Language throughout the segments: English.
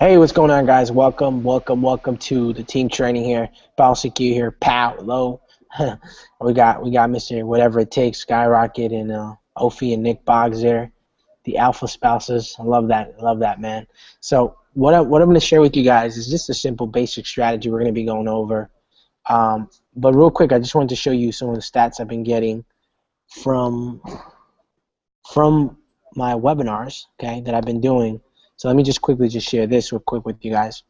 Hey, what's going on, guys? Welcome to the team training here. Bouncy Q here, pow, low. we got Mr. Whatever It Takes, Skyrocket, and Ophi and Nick Boggs there, the alpha spouses. I love that, man. So what I'm going to share with you guys is just a simple, basic strategy we're going to be going over. But real quick, I just wanted to show you some of the stats I've been getting from from my webinars, okay, that I've been doing. So let me just quickly just share this real quick with you guys.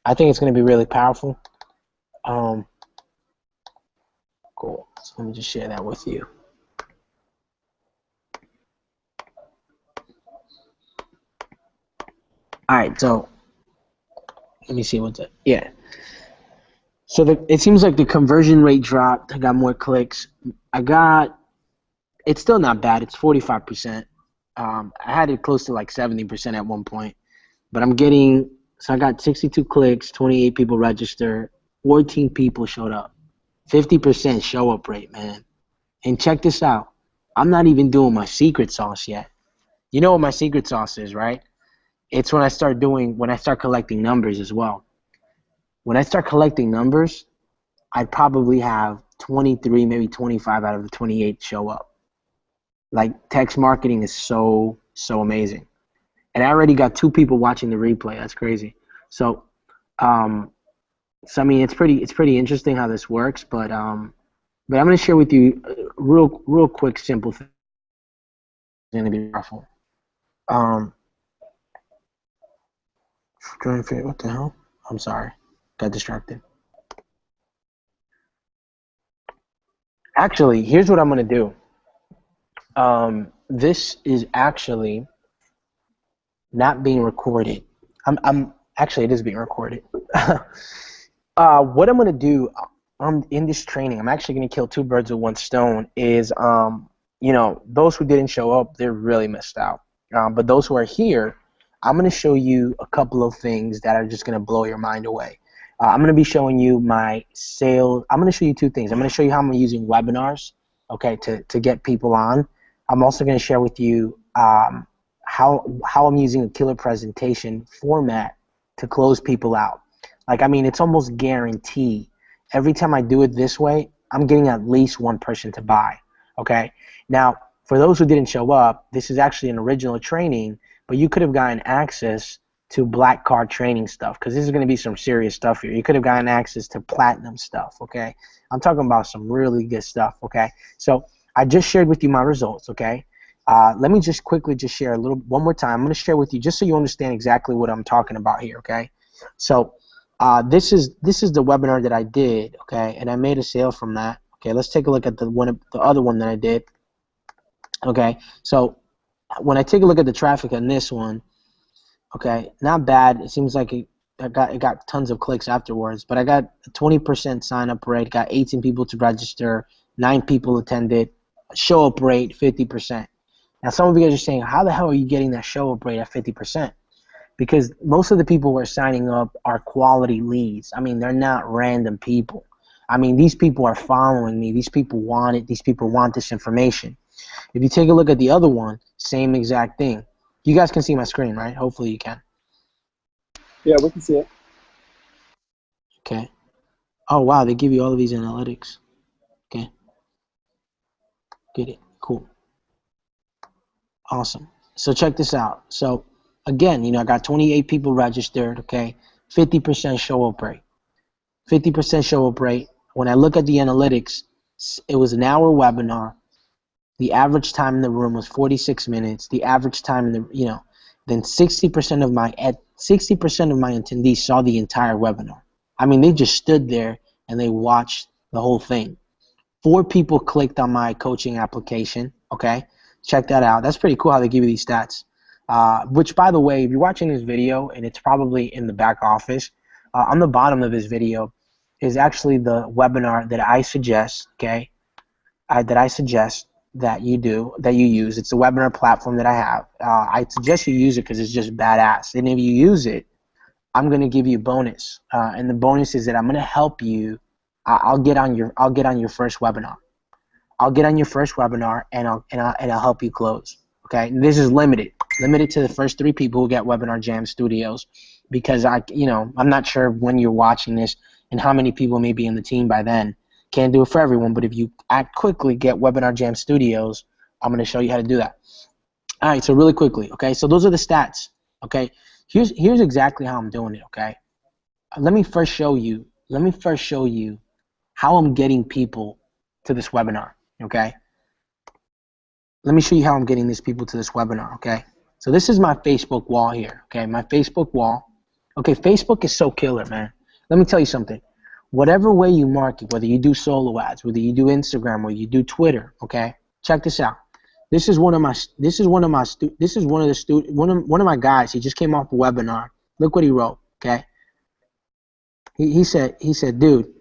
I think it's going to be really powerful. Um, cool. So let me just share that with you. All right. So let me see what's it. Yeah. So it seems like the conversion rate dropped. I got more clicks. It's still not bad. It's 45%. I had it close to like 70% at one point. But so I got 62 clicks, 28 people registered, 14 people showed up. 50% show up rate, man. And check this out. I'm not even doing my secret sauce yet. You know what my secret sauce is, right? It's when I start collecting numbers as well. When I start collecting numbers, I probably have 23, maybe 25 out of the 28 show up. Like, text marketing is so amazing. And I already got 2 people watching the replay. That's crazy. So I mean, it's pretty interesting how this works, but I'm going to share with you a real quick, simple thing. It's going to be powerful. Trying to figure what the hell? I'm sorry, got distracted. Actually, here's what I'm going to do. This is actually not being recorded. Actually, it is being recorded. What I'm going to do in this training, I'm actually going to kill 2 birds with 1 stone, is, those who didn't show up, they're really missed out. But those who are here, I'm going to show you a couple of things that are just going to blow your mind away. I'm going to be showing you my sales. I'm going to show you 2 things. I'm going to show you how I'm using webinars, okay, to get people on. I'm also going to share with you how I'm using a killer presentation format to close people out. Like, I mean, it's almost guaranteed. Every time I do it this way, I'm getting at least 1 person to buy, okay? Now, for those who didn't show up, this is actually an original training, but you could have gotten access to black card training stuff, because this is going to be some serious stuff here. You could have gotten access to platinum stuff, okay? I'm talking about some really good stuff, okay? So I just shared with you my results, okay? Let me just quickly just share one more time. I'm going to share with you just so you understand exactly what I'm talking about here, okay? So this is the webinar that I did, okay, and I made a sale from that. Okay, let's take a look at the other one that I did. Okay, so when I take a look at the traffic on this one, okay, not bad. It seems like it got tons of clicks afterwards, but I got a 20% sign up rate, got 18 people to register, 9 people attended, show up rate 50%. Now some of you guys are saying, how the hell are you getting that show up rate at 50%? Because most of the people who are signing up are quality leads. I mean, they're not random people. I mean, these people are following me. These people want it. These people want this information. If you take a look at the other one, same exact thing. You guys can see my screen, right? Hopefully you can. Yeah, we can see it. Okay. Oh, wow, they give you all of these analytics. Okay. Get it. Cool. Awesome. So check this out. So again, I got 28 people registered, okay? 50% show up rate. 50% show up rate. When I look at the analytics, it was an hour webinar. The average time in the room was 46 minutes. The average time in the, then 60% of my attendees saw the entire webinar. I mean, they just stood there and they watched the whole thing. 4 people clicked on my coaching application, okay? Check that out. That's pretty cool how they give you these stats. Which, by the way, if you're watching this video and it's probably in the back office, on the bottom of this video is actually the webinar that I suggest, okay? That you use. It's a webinar platform that I have. I suggest you use it because it's just badass. And if you use it, I'm going to give you a bonus. And the bonus is that I'm going to help you. I'll get on your first webinar. I'll get on your first webinar and I'll help you close. Okay, and this is limited to the first 3 people who get Webinar Jam Studios. because I'm not sure when you're watching this and how many people may be in the team by then. Can't do it for everyone, but if you act quickly, get Webinar Jam Studios. I'm going to show you how to do that. All right, so really quickly, okay? So those are the stats, okay? Here's exactly how I'm doing it, okay? Let me first show you how I'm getting people to this webinar, okay? Let me show you how I'm getting these people to this webinar, okay? So this is my Facebook wall here, okay? My Facebook wall. Okay, Facebook is so killer, man. Let me tell you something. Whatever way you market, whether you do solo ads, whether you do Instagram, or you do Twitter, okay? Check this out. This is one of my guys. He just came off a webinar. Look what he wrote, okay? He said, dude,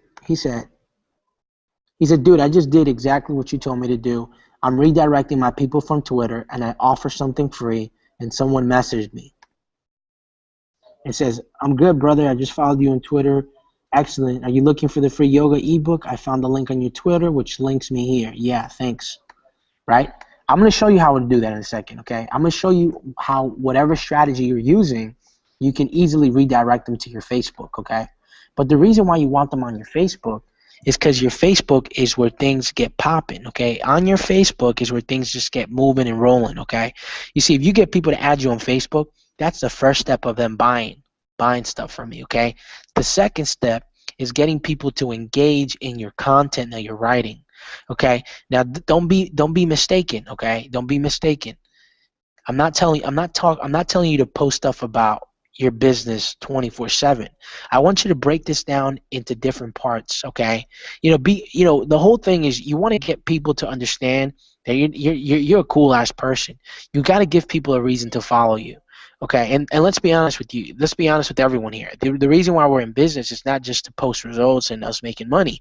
dude, I just did exactly what you told me to do. I'm redirecting my people from Twitter, and I offer something free, and someone messaged me. It says, I'm good, brother. I just followed you on Twitter. Excellent. Are you looking for the free yoga ebook? I found the link on your Twitter, which links me here. Yeah, thanks. Right? I'm going to show you how to do that in a second, okay? I'm going to show you how whatever strategy you're using, you can easily redirect them to your Facebook, okay? But the reason why you want them on your Facebook is because your Facebook is where things get popping, okay? On your Facebook is where things just get moving and rolling, okay? You see, if you get people to add you on Facebook, that's the first step of them buying stuff from you, okay? The second step is getting people to engage in your content that you're writing, okay? Now, don't be mistaken, okay? Don't be mistaken. I'm not telling you to post stuff about your business 24/7. I want you to break this down into different parts, okay? The whole thing is you want to get people to understand that you're a cool ass person. You got to give people a reason to follow you. Okay, and let's be honest with you. Let's be honest with everyone here. The reason why we're in business is not just to post results and us making money,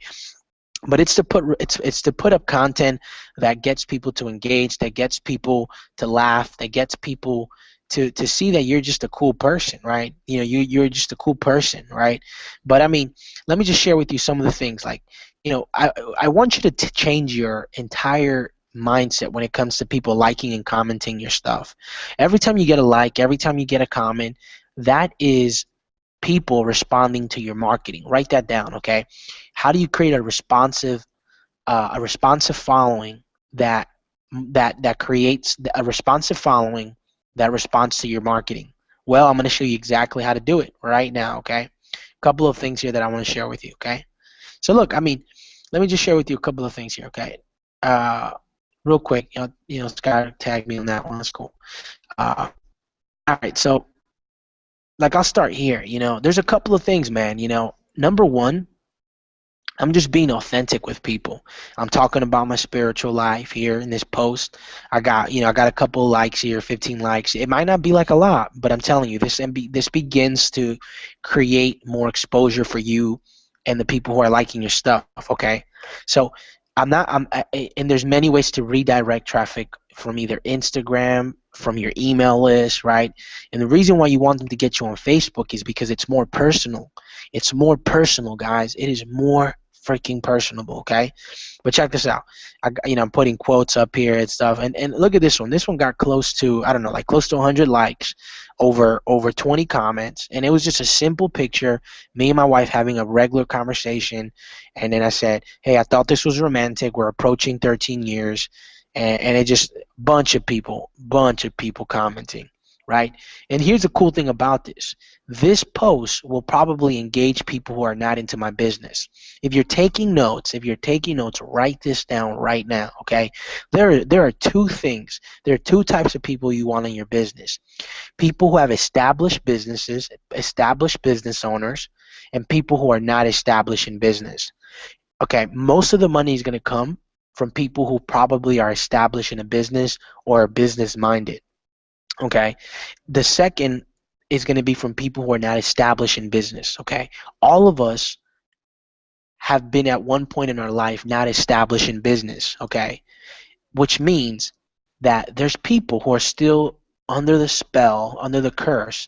but it's to put up content that gets people to engage, that gets people to laugh, that gets people to see that you're just a cool person, right? You're just a cool person, right? But I mean, let me just share with you some of the things. Like, I want you to change your entire mindset when it comes to people liking and commenting your stuff. Every time you get a like, every time you get a comment, that is people responding to your marketing. Write that down, okay? How do you create a responsive following that creates a responsive following that responds to your marketing? Well, I'm going to show you exactly how to do it right now, okay? A couple of things here that I want to share with you, okay? So look, I mean, let me just share with you a couple of things here, okay? Real quick, Scott tagged me on that one. That's cool. All right, so like I'll start here. There's a couple of things, man. Number one, I'm just being authentic with people. I'm talking about my spiritual life here in this post. I got a couple of likes here, 15 likes. It might not be like a lot, but I'm telling you, this begins to create more exposure for you and the people who are liking your stuff. Okay, so and there's many ways to redirect traffic from either Instagram, from your email list, right? And the reason why you want them to get you on Facebook is because it's more personal. It's more personal, guys. It is more freaking personable, okay? But check this out. I'm putting quotes up here and stuff, and look at this one. This one got close to, I don't know, like close to 100 likes, over 20 comments, and it was just a simple picture, me and my wife having a regular conversation, and then I said, hey, I thought this was romantic. We're approaching 13 years, and it just bunch of people commenting, right? And here's the cool thing about this. This post will probably engage people who are not into my business. If you're taking notes, write this down right now, okay? There are two things. There are two types of people you want in your business. People who have established businesses, established business owners, and people who are not established in business. Okay, most of the money is going to come from people who probably are established in a business or are business minded. Okay, the second is going to be from people who are not established in business. Okay, all of us have been at one point in our life not established in business. Okay, which means that there's people who are still under the spell, under the curse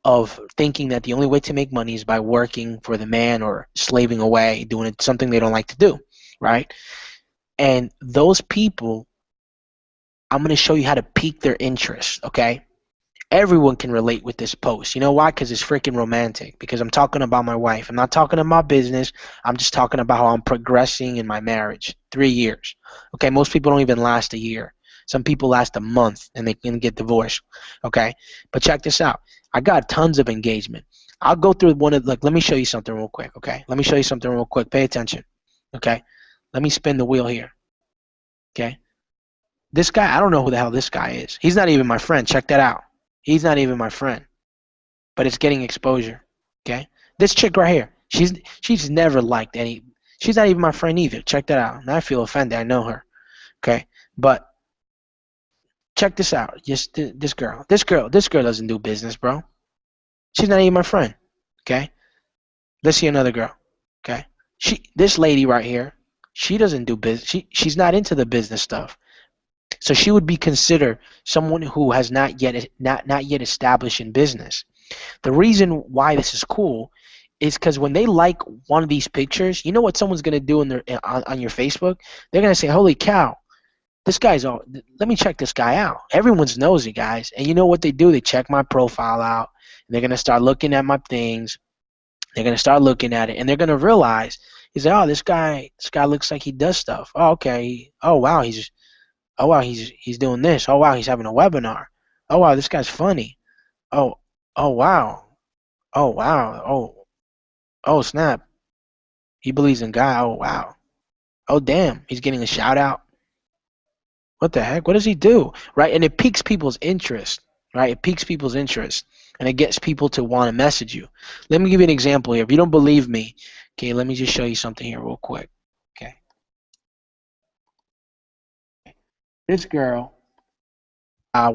of thinking that the only way to make money is by working for the man or slaving away, doing something they don't like to do, right? And those people, I'm going to show you how to pique their interest, okay? Everyone can relate with this post. You know why? Because it's freaking romantic. Because I'm talking about my wife. I'm not talking about business. I'm just talking about how I'm progressing in my marriage. 3 years. Okay, most people don't even last a year. Some people last a month and they can get divorced. Okay, but check this out. I got tons of engagement. I'll go through one of let me show you something real quick. Okay, let me show you something real quick. Pay attention. Okay, let me spin the wheel here. Okay, this guy. I don't know who the hell this guy is. He's not even my friend. Check that out. He's not even my friend, but it's getting exposure. Okay, this chick right here, she's never liked any. She's not even my friend either. Check that out. Now I feel offended. I know her. Okay, but check this out. Just this girl doesn't do business, bro. She's not even my friend. Okay, let's see another girl. Okay, this lady right here, she doesn't do business. She's not into the business stuff. So she would be considered someone who has not yet established in business. The reason why this is cool is because when they like one of these pictures, you know what someone's gonna do on your Facebook? They're gonna say, "Holy cow, this guy's all. Let me check this guy out." Everyone's nosy, guys, and you know what they do? They check my profile out, and they're gonna start looking at my things. They're gonna start looking at it, and they're gonna realize, he's like, "Oh, this guy looks like he does stuff. Oh, okay. Oh wow, he's doing this. Oh wow, he's having a webinar. Oh wow, this guy's funny. Oh, oh wow. Oh wow. Oh snap. He believes in God. Oh wow. Oh damn. He's getting a shout out. What the heck? What does he do? Right? And it piques people's interest. Right? It piques people's interest. And it gets people to want to message you. Let me give you an example here. If you don't believe me, okay, let me just show you something here real quick. Okay. This girl, uh,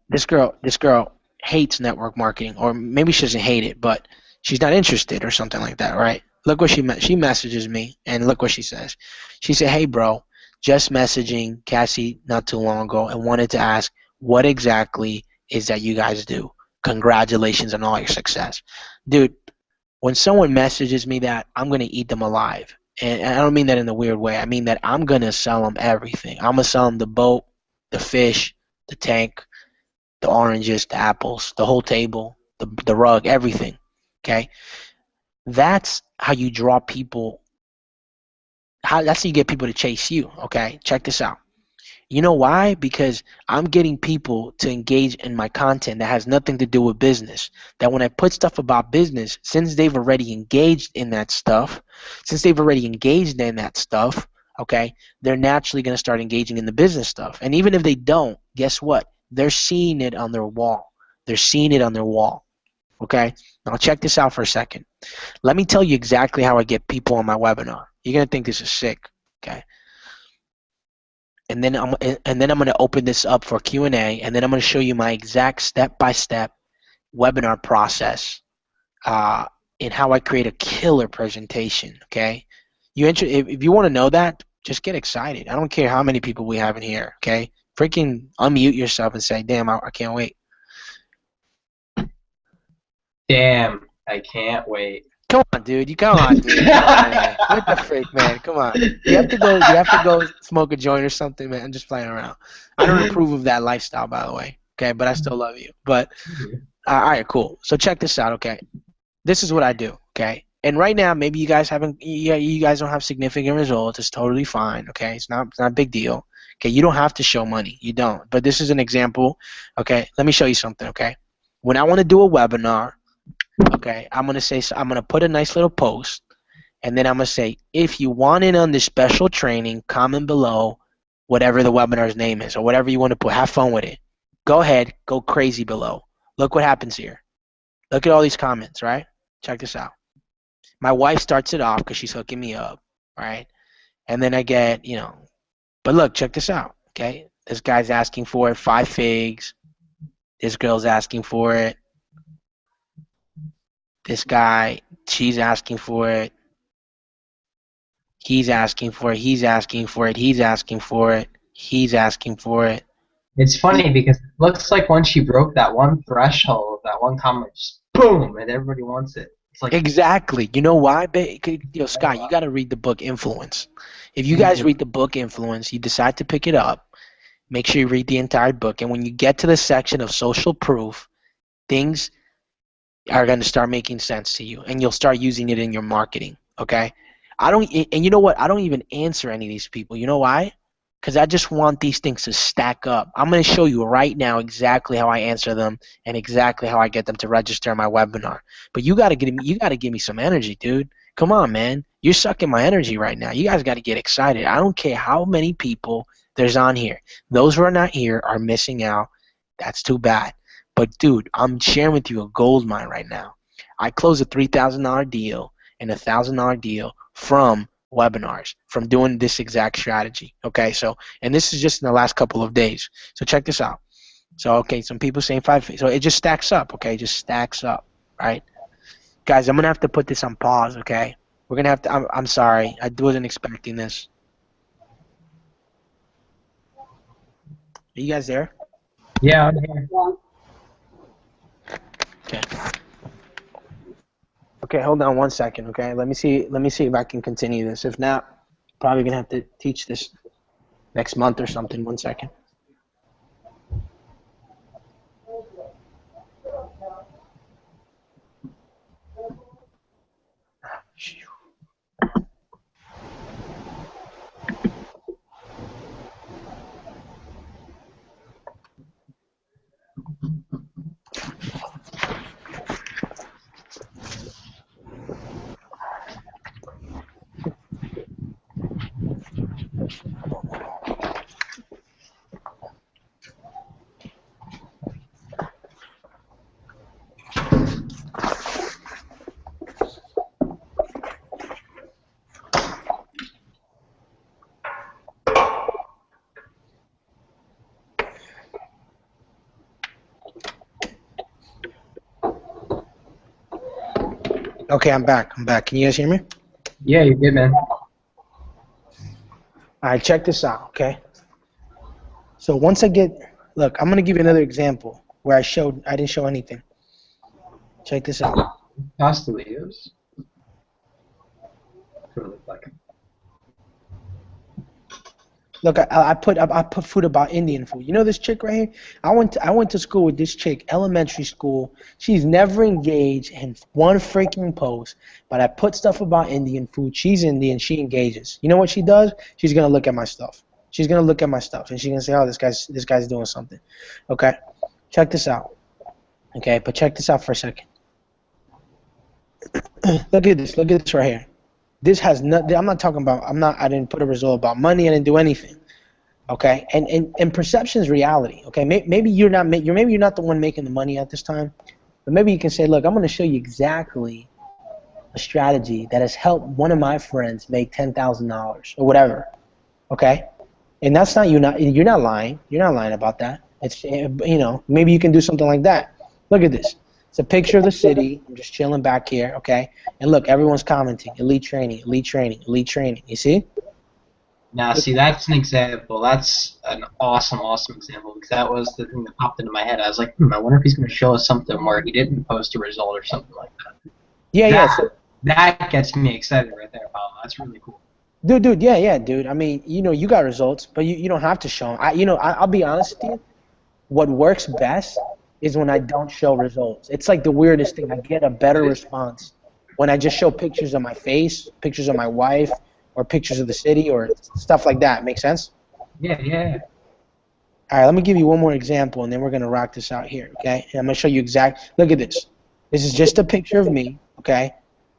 this girl hates network marketing, or maybe she doesn't hate it, but she's not interested or something like that, right? Look what she messages me, and look what she says. She said, "Hey, bro, just messaging Cassie not too long ago, and wanted to ask what exactly is that you guys do. Congratulations on all your success, dude." When someone messages me that, I'm gonna eat them alive, and I don't mean that in a weird way. I mean that I'm gonna sell them everything. I'm gonna sell them the boat, the fish, the tank, the oranges, the apples, the whole table, the rug, everything. Okay, that's how you draw people. That's how you get people to chase you. Okay, check this out. You know why? Because I'm getting people to engage in my content that has nothing to do with business. That when I put stuff about business, since they've already engaged in that stuff, okay, they're naturally going to start engaging in the business stuff. And even if they don't, guess what? They're seeing it on their wall. Okay? Now check this out for a second. Let me tell you exactly how I get people on my webinar. You're going to think this is sick, okay? And then I'm going to open this up for Q&A, and then I'm going to show you my exact step-by-step webinar process in how I create a killer presentation. Okay, if you want to know that, just get excited. I don't care how many people we have in here. Okay, freaking unmute yourself and say, "Damn, I can't wait." Damn, I can't wait. Come on, dude. Come on, dude. Come on, man. What the freak, man? Come on. You have to go. You have to go smoke a joint or something, man. I'm just playing around. I don't approve of that lifestyle, by the way. Okay, but I still love you. But all right, cool. So check this out. Okay, this is what I do. Okay, and right now maybe you guys haven't. Yeah, you guys don't have significant results. It's totally fine. Okay, it's not a big deal. Okay, you don't have to show money. You don't. But this is an example. Okay, let me show you something. Okay, when I want to do a webinar. Okay, I'm gonna put a nice little post, and then I'm gonna say, if you want in on this special training, comment below whatever the webinar's name is or whatever you want to put. Have fun with it. Go ahead, go crazy below. Look what happens here. Look at all these comments, right? Check this out. My wife starts it off because she's hooking me up, right? And then I get, but look, check this out, okay? This guy's asking for it, 5 figs. This girl's asking for it. This guy, she's asking for it. He's asking for it. He's asking for it. He's asking for it. He's asking for it. It's funny because it looks like once you broke that one threshold, that one comment, just boom, and everybody wants it. It's like Exactly. You know why? Scott, you got to read the book Influence. If you guys read the book Influence, you decide to pick it up, make sure you read the entire book. And when you get to the section of social proof, things are going to start making sense to you, and you'll start using it in your marketing. Okay. And you know what? I don't even answer any of these people. You know why? Because I just want these things to stack up. I'm going to show you right now exactly how I answer them and exactly how I get them to register in my webinar. But you got to give me some energy, dude. Come on, man. You're sucking my energy right now. You guys got to get excited. I don't care how many people there's on here. Those who are not here are missing out. That's too bad. But dude, I'm sharing with you a gold mine right now. I closed a $3,000 deal and a $1,000 deal from webinars, from doing this exact strategy. Okay, so, and this is just in the last couple of days. So check this out. So, okay, some people saying 5. So it just stacks up. Okay, it just stacks up, right? Guys, I'm gonna have to put this on pause. Okay, we're gonna have to. I'm sorry, I wasn't expecting this. Are you guys there? Yeah, I'm here. Okay. Okay, hold on 1 second. Okay, let me see if I can continue this. If not, probably gonna have to teach this next month or something. 1 second. Okay, I'm back. Can you guys hear me? Yeah, you're good, man. All right, check this out. Okay. So once I get, look, I'm gonna give you another example where I didn't show anything. Check this out. Pasta videos. Look like. Look, I put food about Indian food. You know this chick right here? I went to school with this chick, elementary school. She's never engaged in one freaking post, but I put stuff about Indian food. She's Indian. She engages. You know what she does? She's gonna look at my stuff. She's gonna look at my stuff, and she's gonna say, "Oh, this guy's doing something." Okay, check this out. Okay, but check this out for a second. Look at this. Look at this right here. This has not. I'm not talking about. I didn't put a result about money. I didn't do anything. Okay, and perception is reality. Okay, maybe you're not. Maybe you're not the one making the money at this time, but maybe you can say, look, I'm going to show you exactly a strategy that has helped one of my friends make $10,000 or whatever. Okay, and that's not you. You're not lying. You're not lying about that. It's maybe you can do something like that. Look at this. It's a picture of the city. I'm just chilling back here. Okay, and look, everyone's commenting. Elite training. Elite training. Elite training. You see? Now, see, that's an example. That's an awesome example because that was the thing that popped into my head. I was like, I wonder if he's going to show us something where he didn't post a result or something like that. Yeah. That gets me excited right there, Paolo. That's really cool. Dude, yeah, dude. I mean, you got results, but you don't have to show them. I'll be honest with you. What works best is when I don't show results. It's like the weirdest thing. I get a better response when I just show pictures of my face, pictures of my wife, or pictures of the city, or stuff like that. Make sense? Yeah. All right, let me give you one more example, and then we're gonna rock this out here, okay? And I'm gonna show you Look at this. This is just a picture of me, okay?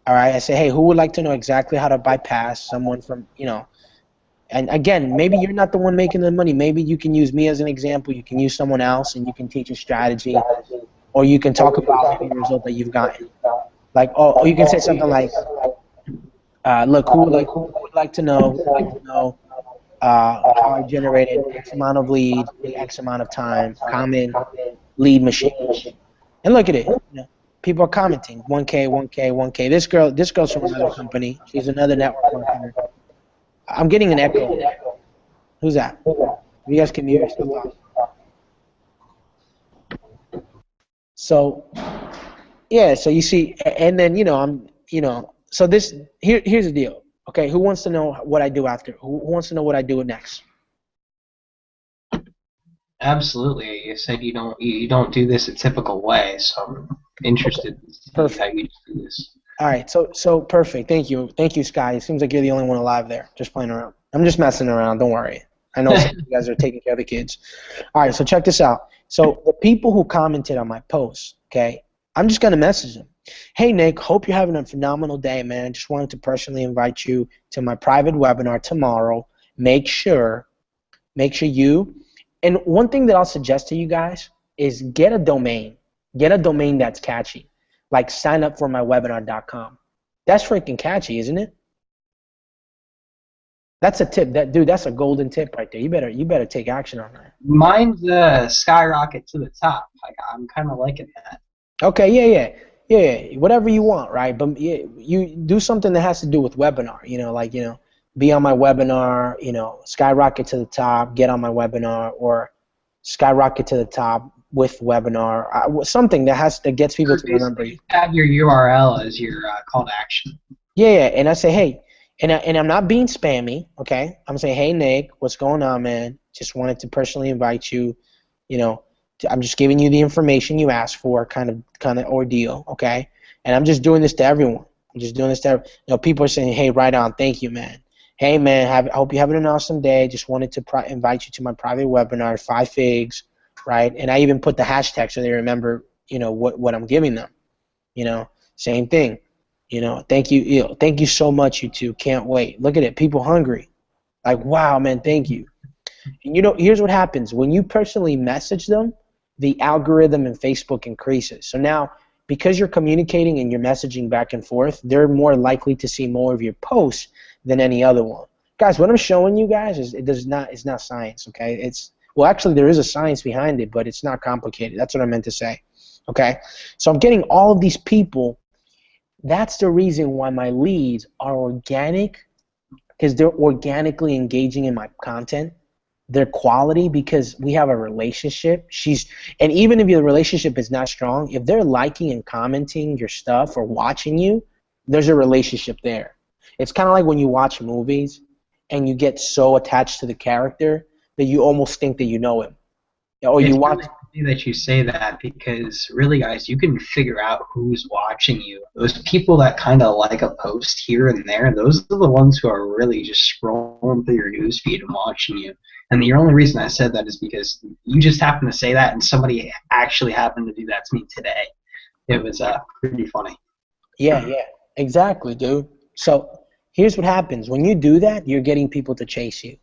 All right. I say, hey, who would like to know exactly how to bypass someone from, And again, maybe you're not the one making the money. Maybe you can use me as an example. You can use someone else, and you can teach a strategy, or you can talk about maybe a result that you've gotten. Like, or you can say something like, look, who would like to know how I generated X amount of leads in X amount of time, common lead machine. And look at it. People are commenting, 1K, 1K, 1K. This girl's from another company. She's another network marketer. I'm getting an echo. Who's that? You guys can mute yourself. So, yeah, so you see, and then, so here's the deal. Okay, who wants to know what I do after? Who wants to know what I do next? Absolutely. You said you don't do this a typical way, so I'm Okay, interested to see how perfect. you do this. All right, so perfect. Thank you, Sky. It seems like you're the only one alive there, just playing around. I'm just messing around. Don't worry. I know some of you guys are taking care of the kids. All right, so check this out. So the people who commented on my post, okay, I'm just gonna message them. Hey Nick, hope you're having a phenomenal day, man. Just wanted to personally invite you to my private webinar tomorrow. Make sure, make sure you. And one thing that I'll suggest to you guys is get a domain. Get a domain that's catchy. Like sign up for my webinar.com. That's freaking catchy, isn't it? That's a tip. That dude, that's a golden tip right there. You better take action on that. Mine's skyrocket to the top. Like I'm kind of liking that. Okay, yeah. Whatever you want, right? But yeah, you do something that has to do with webinar. Like be on my webinar. Skyrocket to the top. Get on my webinar, or skyrocket to the top with webinar. Something that gets people Or to remember basically you. just have your URL as your call to action. Yeah. And I say, hey, and I'm not being spammy. Okay, I'm saying, hey Nick, what's going on, man? Just wanted to personally invite you. You know, I'm just giving you the information you asked for, kind of ordeal. Okay, and I'm just doing this to everyone. I'm just doing this to people are saying, hey, right on, thank you, man. Hey man, I hope you're having an awesome day. Just wanted to invite you to my private webinar, 5 figs, right? And I even put the hashtag so they remember, what I'm giving them. Same thing. Thank you. Thank you so much, you two. Can't wait. Look at it. People hungry. Like, wow, man, thank you. And here's what happens. When you personally message them, the algorithm in Facebook increases. So now, because you're communicating and you're messaging back and forth, they're more likely to see more of your posts than any other one. Guys, what I'm showing you guys it's not science, okay? Well, actually, there is a science behind it, but it's not complicated. That's what I meant to say, okay? So I'm getting all of these people. That's the reason why my leads are organic, because they're organically engaging in my content. Their quality, because we have a relationship. And even if your relationship is not strong, if they're liking and commenting your stuff or watching you, there's a relationship there. It's kind of like when you watch movies and you get so attached to the character that you almost think that you know him. Or you It's watch. really funny that you say that because really, guys, you can figure out who's watching you. Those people that kind of like a post here and there, those are the ones who are really just scrolling through your newsfeed and watching you. And the only reason I said that is because you just happened to say that, and somebody actually happened to do that to me today. It was pretty funny. Yeah, exactly, dude. So here's what happens. When you do that, you're getting people to chase you.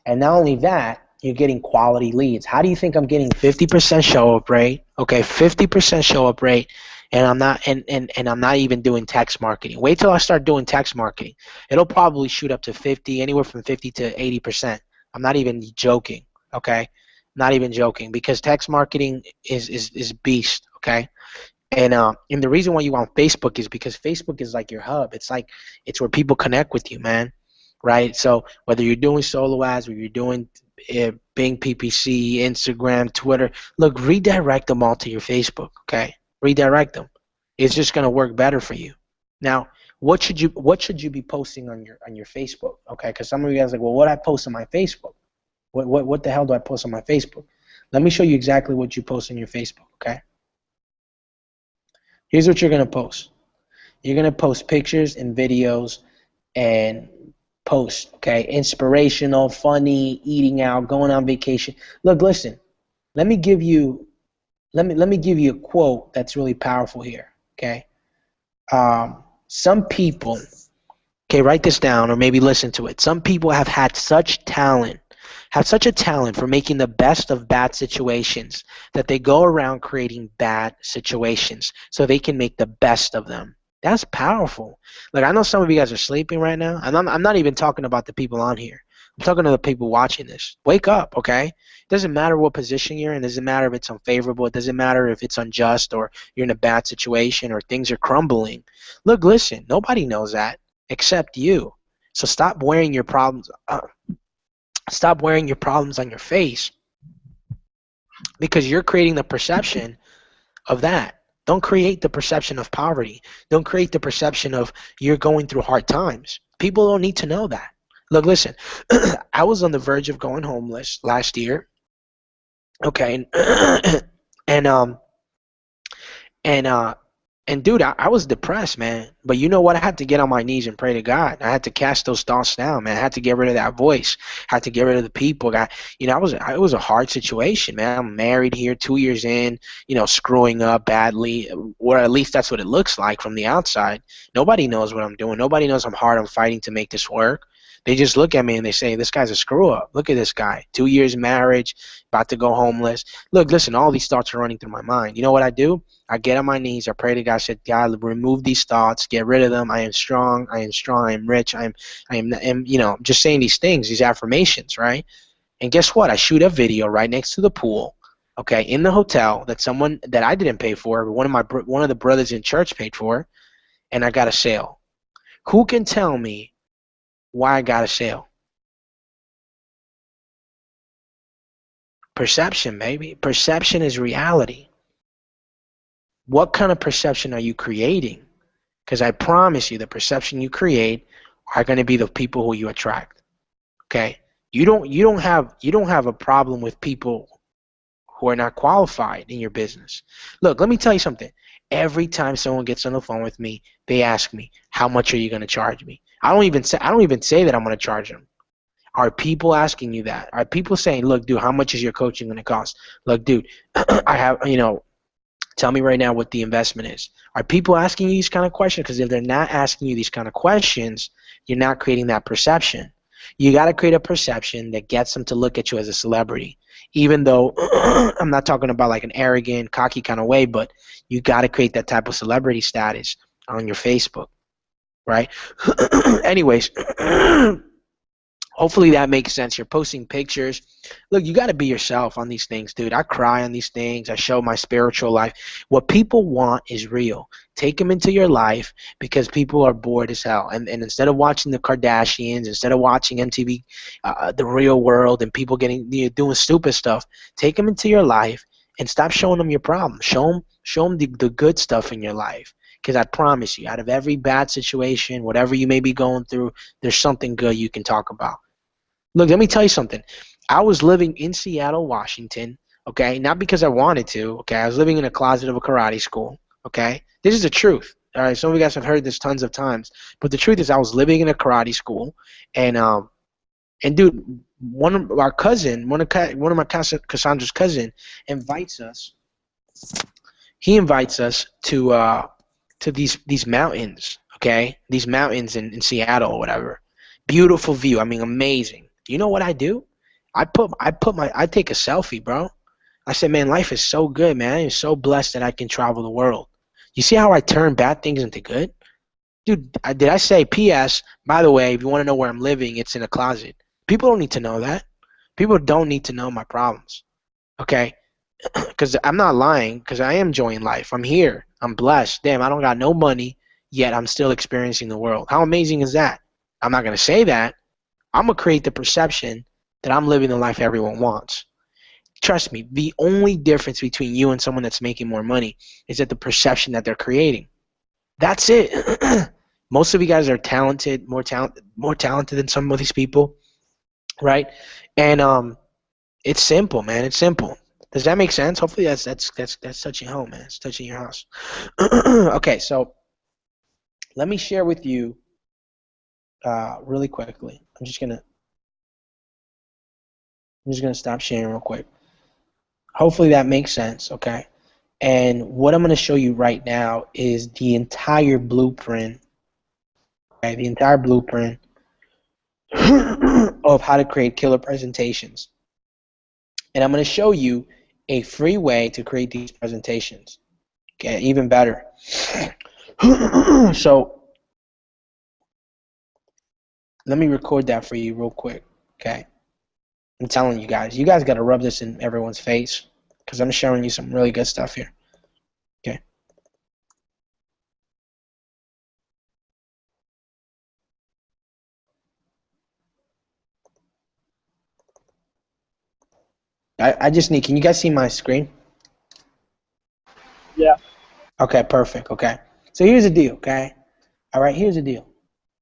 And not only that, you're getting quality leads. How do you think I'm getting 50% show up rate? Okay, 50% show up rate, and I'm not even doing text marketing. Wait till I start doing text marketing. It'll probably shoot up to 50, anywhere from 50 to 80%. I'm not even joking. Okay, not even joking, because text marketing is beast. Okay. And the reason why you want Facebook is because Facebook is like your hub. It's where people connect with you, man, right? So whether you're doing solo ads or you're doing Bing PPC, Instagram, Twitter, look, redirect them all to your Facebook, okay? Redirect them. It's just gonna work better for you. Now, what should you be posting on your Facebook, okay? Because some of you guys are like, well, what I post on my Facebook? What the hell do I post on my Facebook? Let me show you exactly what you post on your Facebook, okay? Here's what you're gonna post. You're gonna post pictures and videos and post, okay? Inspirational, funny, eating out, going on vacation. Look, listen. Let me give you let me give you a quote that's really powerful here, okay? Some people, okay, write this down or maybe listen to it. Some people have such a talent for making the best of bad situations that they go around creating bad situations so they can make the best of them. That's powerful. Like, I know some of you guys are sleeping right now, and I'm not even talking about the people on here. I'm talking to the people watching this. Wake up, okay? It doesn't matter what position you're in. It doesn't matter if it's unfavorable. It doesn't matter if it's unjust or you're in a bad situation or things are crumbling. Look, listen, nobody knows that except you. So stop wearing your problems on your face, because you're creating the perception of that. Don't create the perception of poverty. Don't create the perception of you're going through hard times. People don't need to know that. Look, listen, I was on the verge of going homeless last year, Okay, and and and dude, I was depressed, man. But you know what? I had to get on my knees and pray to God. I had to cast those thoughts down, man. I had to get rid of that voice. I had to get rid of the people. It was a hard situation, man. I'm married here, 2 years in, screwing up badly, or at least that's what it looks like from the outside. Nobody knows what I'm doing. Nobody knows I'm hard. I'm fighting to make this work. They just look at me and they say, "This guy's a screw up. Look at this guy. 2 years marriage, about to go homeless." Look, listen, all these thoughts are running through my mind. You know what I do? I get on my knees. I pray to God. I said, God, remove these thoughts. Get rid of them. I am strong. I am strong. I am rich. Just saying these things, these affirmations, right? And guess what? I shoot a video right next to the pool, okay, in the hotel that someone that I didn't pay for, but one of the brothers in church paid for, and I got a sale. Who can tell me why I got a sale? Perception, baby. Perception is reality. What kind of perception are you creating? Because I promise you, the perception you create are going to be the people who you attract. Okay, you don't have a problem with people who are not qualified in your business. Look, let me tell you something. Every time someone gets on the phone with me, they ask me, "How much are you going to charge me?" I don't even say that I'm going to charge them. Are people asking you that? Are people saying, "Look, dude, how much is your coaching going to cost?" Look, dude, I have, tell me right now what the investment is. Are people asking you these kind of questions? Because if they're not asking you these kind of questions, you're not creating that perception. You got to create a perception that gets them to look at you as a celebrity. Even though I'm not talking about like an arrogant, cocky kind of way, but you got to create that type of celebrity status on your Facebook, right? Anyways, hopefully that makes sense. You're posting pictures. Look, you got to be yourself on these things, dude. I cry on these things. I show my spiritual life. What people want is real. Take them into your life because people are bored as hell. And instead of watching the Kardashians, instead of watching MTV, The Real World, and people doing stupid stuff, take them into your life and stop showing them your problems. Show them the good stuff in your life. Because I promise you, out of every bad situation, whatever you may be going through, there's something good you can talk about. Look, let me tell you something. I was living in Seattle, Washington, okay? Not because I wanted to, okay? I was living in a closet of a karate school, okay? This is the truth. All right, some of you guys have heard this tons of times, but the truth is I was living in a karate school, and dude, one of my Cassandra's cousin invites us. He invites us to these mountains, okay? These mountains in Seattle or whatever. Beautiful view. I mean, amazing. You know what I do? I take a selfie, bro. I said, man, life is so good, man. I'm so blessed that I can travel the world. You see how I turn bad things into good? Dude, did I say, P.S., by the way, if you want to know where I'm living, it's in a closet. People don't need to know that. People don't need to know my problems, okay? Because I'm not lying, because I am enjoying life. I'm here. I'm blessed. Damn, I don't got no money, yet I'm still experiencing the world. How amazing is that? I'm not going to say that. I'm going to create the perception that I'm living the life everyone wants. Trust me, the only difference between you and someone that's making more money is that the perception that they're creating. That's it. Most of you guys are talented, more talented than some of these people, right? And it's simple, man. It's simple. Does that make sense? Hopefully that's touching home, man. It's touching your house. Okay, so let me share with you really quickly. I'm just gonna stop sharing real quick. Hopefully that makes sense, okay? And what I'm gonna show you right now is the entire blueprint, okay? The entire blueprint of how to create killer presentations. And I'm gonna show you a free way to create these presentations. Okay, even better. So let me record that for you real quick. Okay, I'm telling you guys got to rub this in everyone's face because I'm showing you some really good stuff here. Okay. I just need. Can you guys see my screen? Yeah. Okay, perfect. Okay. So here's the deal. Okay. All right. Here's the deal.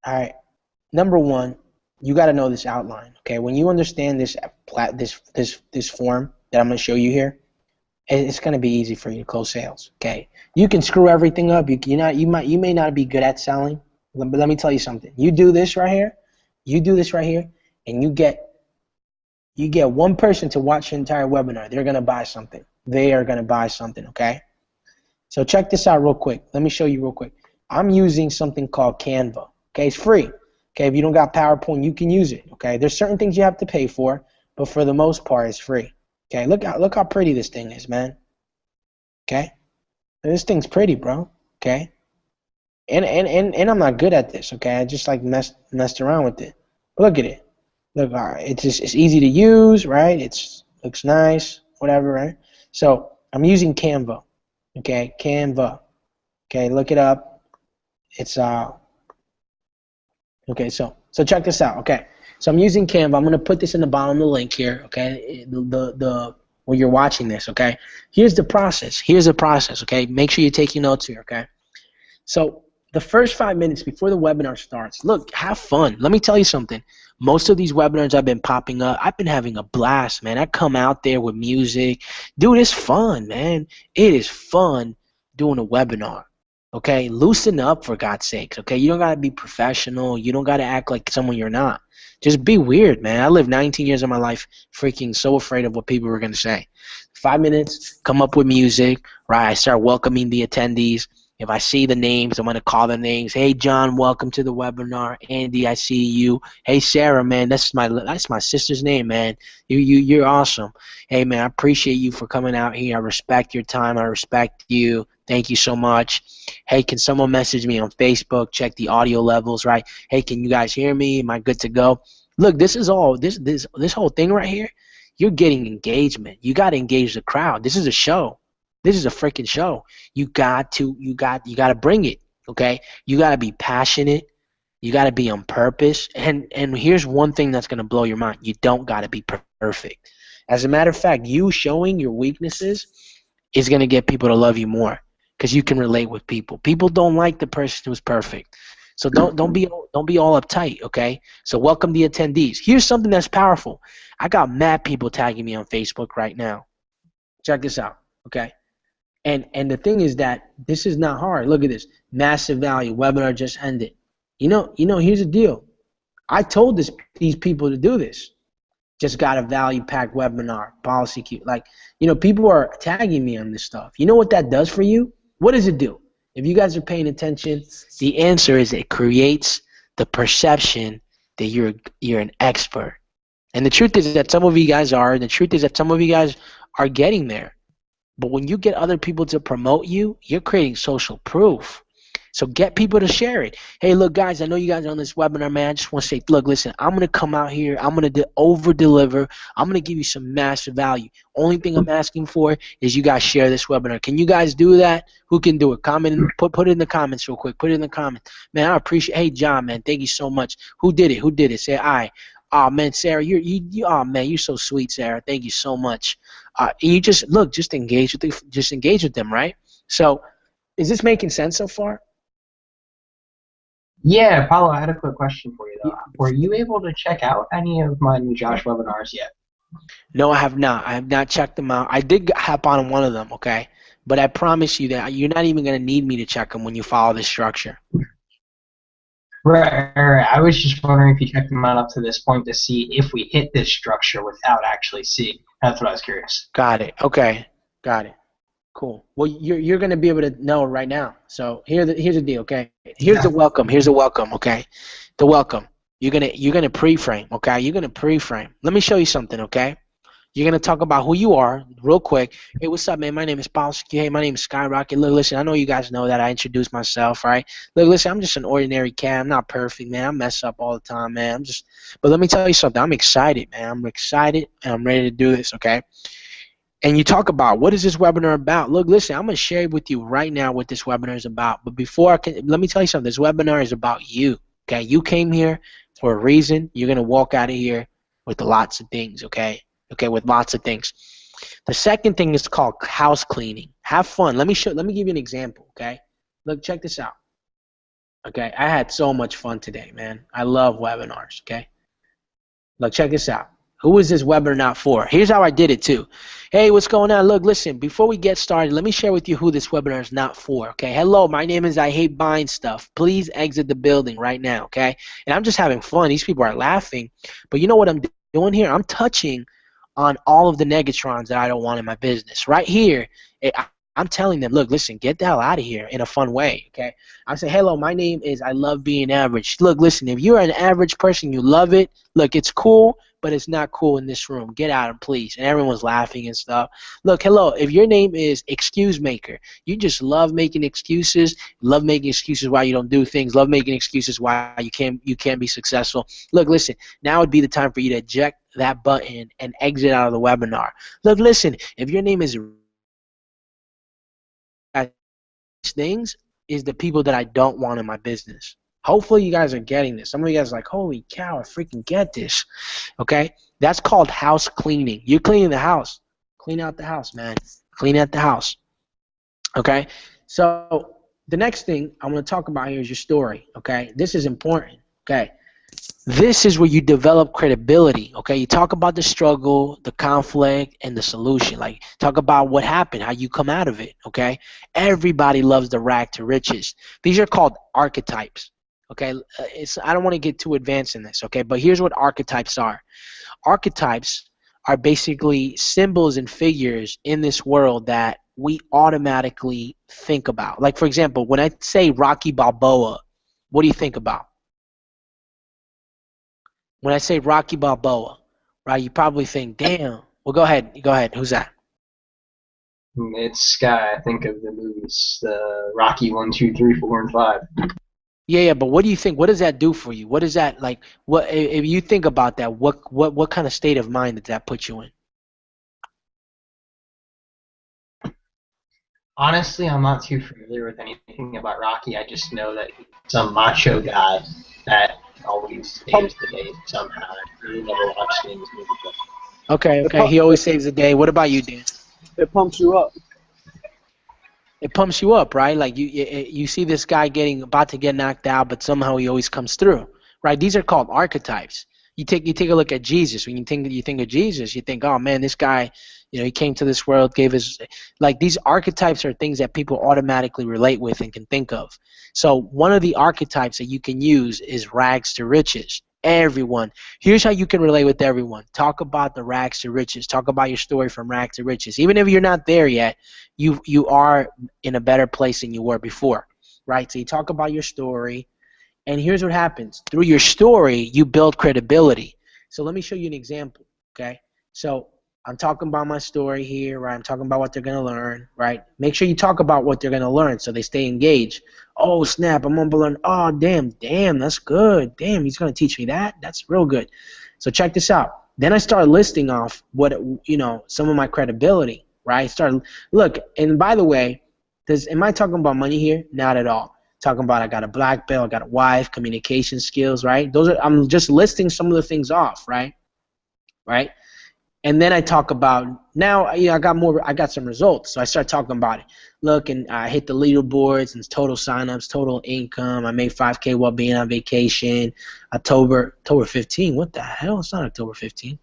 All right. Number one, you got to know this outline. Okay. When you understand this form, that I'm going to show you here, it's going to be easy for you to close sales. Okay, you can screw everything up. You may not be good at selling, but let me tell you something. You do this right here, and you get one person to watch your entire webinar. They're going to buy something. They are going to buy something. Okay, so check this out real quick. Let me show you real quick. I'm using something called Canva. Okay, it's free. Okay, if you don't got PowerPoint, you can use it. Okay, there's certain things you have to pay for, but for the most part, it's free. Okay, look how pretty this thing is, man. Okay, this thing's pretty, bro. Okay, and I'm not good at this. Okay, I just like messed around with it. But look at it. Look, it's easy to use, right? Looks nice, whatever, right? So I'm using Canva. Okay, Canva. Okay, look it up. It's okay. So check this out. Okay, so I'm using Canva. I'm gonna put this in the bottom of the link here. Okay, the where you're watching this. Okay, here's the process. Okay, make sure you're taking notes here. Okay, so the first 5 minutes before the webinar starts, look, have fun. Let me tell you something. Most of these webinars I've been popping up, I've been having a blast, man. I come out there with music. Dude, it's fun, man. It is fun doing a webinar. Okay, loosen up for God's sakes. Okay, you don't gotta be professional. You don't gotta act like someone you're not. Just be weird, man. I lived 19 years of my life freaking so afraid of what people were gonna say. 5 minutes, come up with music, right? I start welcoming the attendees. If I see the names, I'm going to call the names. Hey, John, welcome to the webinar. Andy, I see you. Hey, Sarah, man, that's my sister's name, man. You're awesome. Hey, man, I appreciate you for coming out here. I respect your time. I respect you. Thank you so much. Hey, can someone message me on Facebook? Check the audio levels, right? Hey, can you guys hear me? Am I good to go? Look, this whole thing right here, you're getting engagement. You got to engage the crowd. This is a show. This is a freaking show. You got to bring it, okay? You got to be passionate. You got to be on purpose. And here's one thing that's going to blow your mind. You don't got to be perfect. As a matter of fact, you showing your weaknesses is going to get people to love you more because you can relate with people. People don't like the person who's perfect. So don't be all uptight, okay? So welcome the attendees. Here's something that's powerful. I got mad people tagging me on Facebook right now. Check this out, okay? And the thing is that this is not hard. Look at this. Massive value. Webinar just ended. You know, here's the deal. I told these people to do this. Just got a value-packed webinar. Policy Q. Like, people are tagging me on this stuff. You know what that does for you? What does it do? If you guys are paying attention, the answer is it creates the perception that you're an expert. And the truth is that some of you guys are, and the truth is that some of you guys are getting there. But when you get other people to promote you, you're creating social proof. So get people to share it. Hey, look, guys, I know you guys are on this webinar, man. I just want to say, look, listen, I'm going to come out here. I'm going to over-deliver. I'm going to give you some massive value. Only thing I'm asking for is you guys share this webinar. Can you guys do that? Who can do it? Comment, put it in the comments real quick. Put it in the comments. Man, I appreciate. Hey, John, man, thank you so much. Who did it? Say I. Oh man, Sarah, oh man, you're so sweet, Sarah. Thank you so much. You just engage with them, right? So, is this making sense so far? Yeah, Paulo, I had a quick question for you though. Were you able to check out any of my new Josh webinars yet? No, I have not. I have not checked them out. I did hop on one of them, okay? But I promise you that you're not even going to need me to check them when you follow this structure. Right. I was just wondering if you checked them out up to this point to see if we hit this structure without actually seeing. That's what I was curious. Got it. Okay. Got it. Cool. Well, you're going to be able to know right now. So here's the deal, okay? Here's the welcome. Here's the welcome, okay? The welcome. You're gonna pre-frame, okay? You're gonna pre-frame. Let me show you something, okay? You're going to talk about who you are real quick. Hey, what's up, man? My name is Policy. Hey, my name is Skyrocket. Look, listen, I know you guys know that I introduced myself, right? Look, listen, I'm just an ordinary cat. I'm not perfect, man. I mess up all the time, man. But let me tell you something. I'm excited, man. I'm excited, and I'm ready to do this, okay? And you talk about what is this webinar about? Look, listen, I'm going to share with you right now what this webinar is about. But before let me tell you something. This webinar is about you, okay? You came here for a reason. You're going to walk out of here with lots of things, okay? Okay, with lots of things. The second thing is called house cleaning. Have fun. Let me give you an example, okay? Look, check this out. Okay, I had so much fun today, man. I love webinars, okay? Look, check this out. Who is this webinar not for? Here's how I did it too. Hey, what's going on? Look, listen, before we get started, let me share with you who this webinar is not for, okay? Hello, my name is I Hate Buying Stuff. Please exit the building right now, okay? And I'm just having fun. These people are laughing. But you know what I'm doing here? I'm touching on all of the negatrons that I don't want in my business. Right here, I'm telling them, look, listen, get the hell out of here in a fun way, okay? I say, hello, my name is I Love Being Average. Look, listen, if you're an average person, you love it, look, it's cool, but it's not cool in this room. Get out, please. And everyone's laughing and stuff. Look, hello, if your name is Excuse Maker, you just love making excuses, why you don't do things, love making excuses why you can't be successful. Look, listen, now would be the time for you to eject that button and exit out of the webinar. Look, listen, if your name is things is the people that I don't want in my business. Hopefully you guys are getting this. Some of you guys are like, holy cow, I freaking get this. Okay? That's called house cleaning. You're cleaning the house. Clean out the house, man. Clean out the house. Okay? So the next thing I'm going to talk about here is your story. Okay? This is important. Okay? This is where you develop credibility, okay? You talk about the struggle, the conflict, and the solution. Like, talk about what happened, how you come out of it, okay? Everybody loves the rag to riches. These are called archetypes, okay? I don't want to get too advanced in this, okay? But here's what archetypes are. Archetypes are basically symbols and figures in this world that we automatically think about. Like, for example, when I say Rocky Balboa, what do you think about? When I say Rocky Balboa, right, you probably think, damn. Well, go ahead. Go ahead. Who's that? It's Sky. I think of the movies, Rocky 1, 2, 3, 4, and 5. Yeah, but what do you think? What does that do for you? What is that like? What if you think about that? What kind of state of mind did that put you in? Honestly, I'm not too familiar with anything about Rocky. I just know that he's some macho guy that always saves the day somehow. I really never watched any of his movies. Okay. He always saves the day. What about you, Dan? It pumps you up. It pumps you up, right? Like you see this guy about to get knocked out, but somehow he always comes through, right? These are called archetypes. You take a look at Jesus. When you think of Jesus, you think, oh man, this guy, he came to this world, gave his, like, these archetypes are things that people automatically relate with and can think of. So one of the archetypes that you can use is rags to riches. Everyone. Here's how you can relate with everyone. Talk about the rags to riches. Talk about your story from rags to riches. Even if you're not there yet, you are in a better place than you were before, right? So you talk about your story, and here's what happens. Through your story, you build credibility. So let me show you an example, okay? So I'm talking about my story here, right? I'm talking about what they're going to learn, right? Make sure you talk about what they're going to learn so they stay engaged. Oh, snap, I'm going to learn. Oh, damn, that's good. Damn, he's going to teach me that? That's real good. So check this out. Then I start listing off some of my credibility, right? Look, and by the way, am I talking about money here? Not at all. Talking about I got a black belt, I got a wife, communication skills, right? I'm just listing some of the things off, right? Right? And then I talk about now, I got some results. So I start talking about it. Look, and I hit the leaderboards and total signups, total income. I made 5K while being on vacation. October 15. What the hell? It's not October 15.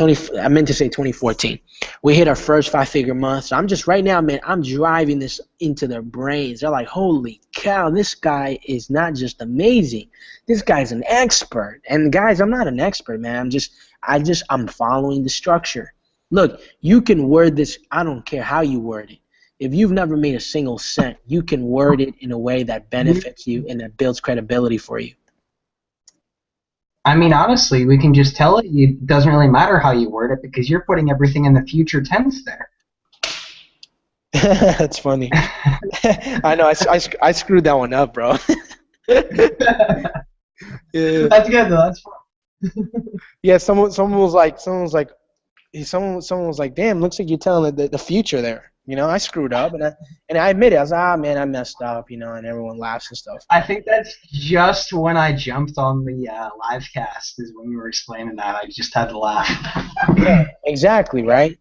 I meant to say 2014. We hit our first 5-figure month. So I'm just right now, man, I'm driving this into their brains. They're like, holy cow, this guy is not just amazing. This guy's an expert. And guys, I'm not an expert, man. I'm following the structure. Look, you can word this. I don't care how you word it. If you've never made a single cent, you can word it in a way that benefits you and that builds credibility for you. I mean, honestly, we can just tell it doesn't really matter how you word it because you're putting everything in the future tense there. That's funny. I know. I screwed that one up, bro. Yeah. That's good though. That's fun. Yeah. Someone was like, damn, looks like you're telling the future there. I screwed up, and I admit it. I was like, man, I messed up, and everyone laughs and stuff. I think that's just when I jumped on the live cast is when you were explaining that. I just had to laugh. Yeah, exactly, right?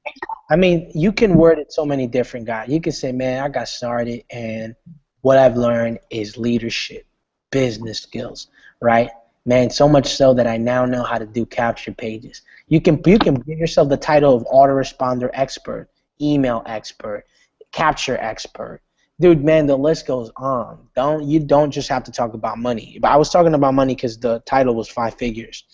I mean, you can word it so many different guys. You can say, man, I got started, and what I've learned is leadership, business skills, right? Man, so much so that I now know how to do capture pages. You can give yourself the title of autoresponder expert, email expert, capture expert. Dude, man, the list goes on. You don't just have to talk about money. But I was talking about money because the title was 5 figures.